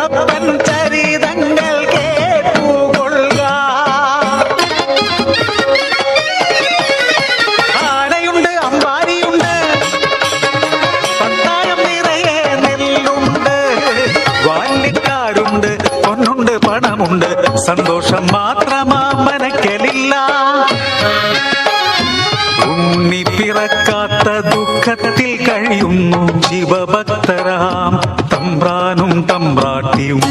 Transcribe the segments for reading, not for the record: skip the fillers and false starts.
അപ്പൻ ചരിതങ്ങൾ കേട്ടുകൊള്ളുക. ആനയുണ്ട്, അമ്പാരിയുണ്ട്, പത്തായം നിറയെ നെല്ലുണ്ട്, വാല്യക്കാരുണ്ട്, പൊന്നുണ്ട്, പണമുണ്ട്, സന്തോഷം മാത്രമാ മനക്കലില്ല. ഉണ്ണി പിറക്കാത്ത ദുഃഖത്തിൽ കഴിയുന്നു ശിവഭക്തരാം തമ്പ്രാനും തമ്പ്രാട്ടിയും.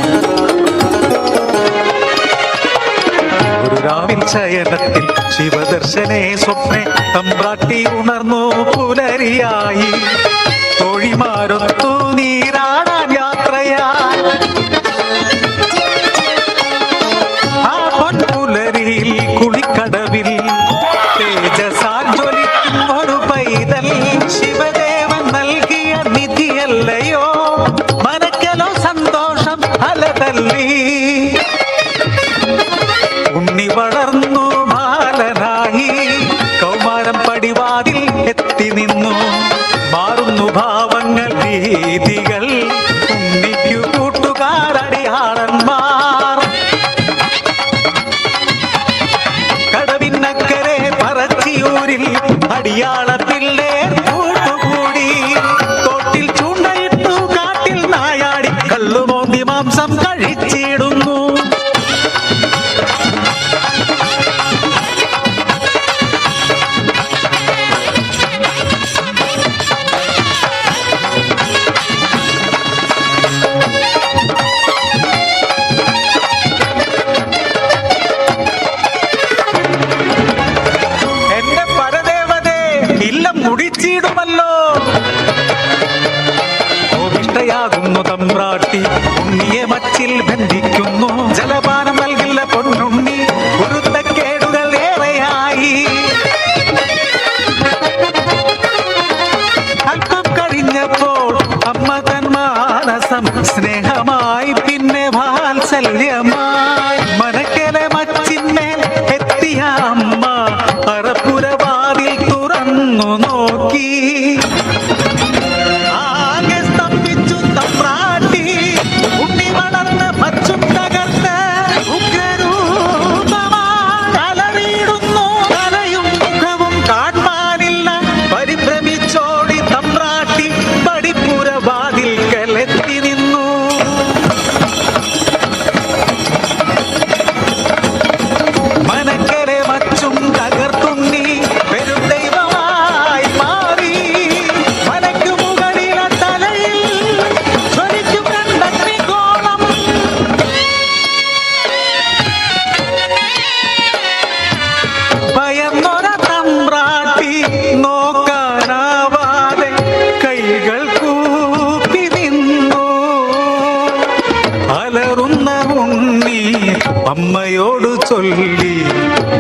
ഒരു രാവിൽ ശയനത്തിൽ ശിവദർശനേ സ്വപ്നെ തമ്പ്രാട്ടി ഉണർന്നു പുലരിയായി. തോഴിമാരൊത്തു നീരാടാൻ യാത്രയായി. ആ പൊൻപുലരിയിൽ കുളിക്കടവിൽ തേജസാൽ ജ്വലിക്കും ഒരു പൈതൽ ശിവദേവൻ നൽകിയ നിധിയല്ലയോ. മനക്കലോ സന്തോഷം അലതല്ലി. ഉണ്ണി വളർന്നു ബാലനായി കൗമാരം പടിവാതിൽ എത്തി നിന്നു. മാറുന്നു ഭാവങ്ങൾ രീതികൾ ഉണ്ണിക്കു കൂട്ടുകാരടിയാളന്മാർ. കടവിനക്കരെ പറച്ചിയൂരിൽ അടിയാള പിള്ളേ കൂട്ടുകൂടി. തോട്ടിൽ ചൂണ്ടയിട്ടു കാട്ടിൽ നായാടി കല്ലുമോന്തി മാംസം കഴിച്ചിടുന്നു. മുടിച്ചിടുമല്ലോ ഓവിഷ്ടയാകുന്നു തമ്പ്രാട്ടി. ഉണ്ണിയെ മച്ചിൽ ബന്ധിക്കുന്നു. ജലപാനം നൽകില്ല പൊന്നുണ്ണി. കുരുത്തക്കേടുകൾ ഏറെയായി. അല്പം കഴിഞ്ഞപ്പോൾ അമ്മ തൻ മാനസം സ്നേഹമായി പിന്നെ വാത്സല്യമായി. മനക്കലെ മച്ചിന്മേൽ എത്തിയ അമ്മ അറപ്പുരവാതിൽ തുറന്നു നോക്കി. ആകെ സ്തംഭിച്ചു തമ്പ്രാട്ടി. ഉണ്ണി വളർന്ന് മച്ചും തകർന്ന് ഉഗ്രരൂപമായി അലറിയിടുന്നു. തലയും മുഖവും കാണാനില്ല. പരിഭ്രമിച്ചോടി തമ്പ്രാട്ടി പടിപ്പുരവാതിൽക്കലെത്തി നിന്നു. മനക്കരെ മച്ചും തകർത്തുണ്ണി വെറും ദൈവമായി മാറി. മനക്കു മുകളിലെ തലയിൽ ജ്വലിക്കും രണ്ടഗ്നിഗോളം. ഭയന്നൊര തമ്പ്രാട്ടി നോക്കാനാവാതെ കൈകൾ കൂപ്പി നിന്നു. അലറുന്ന ഉണ്ണി അമ്മയോട് ചൊല്ലി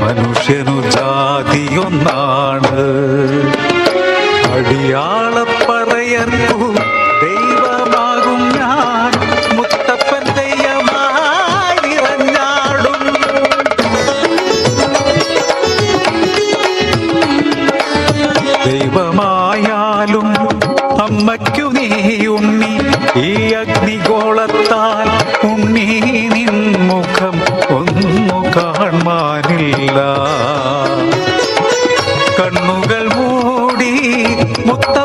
മനുഷ്യനു ജാതിയൊന്നാണ്. അടിയാളപ്പറയർക്കു ദൈവമാകും ഞാൻ. മുത്തപ്പൻ ദൈവമായി നിറഞ്ഞാടും. ദൈവമായാലും അമ്മയ്ക്കു നീ ഉണ്ണി. ഈ അഗ്നിഗോളത്താൽ ഉണ്ണി നിൻ മുഖം ഒന്നു കാണാനില്ല. കണ്ണുകൾ മൂടി മുത്ത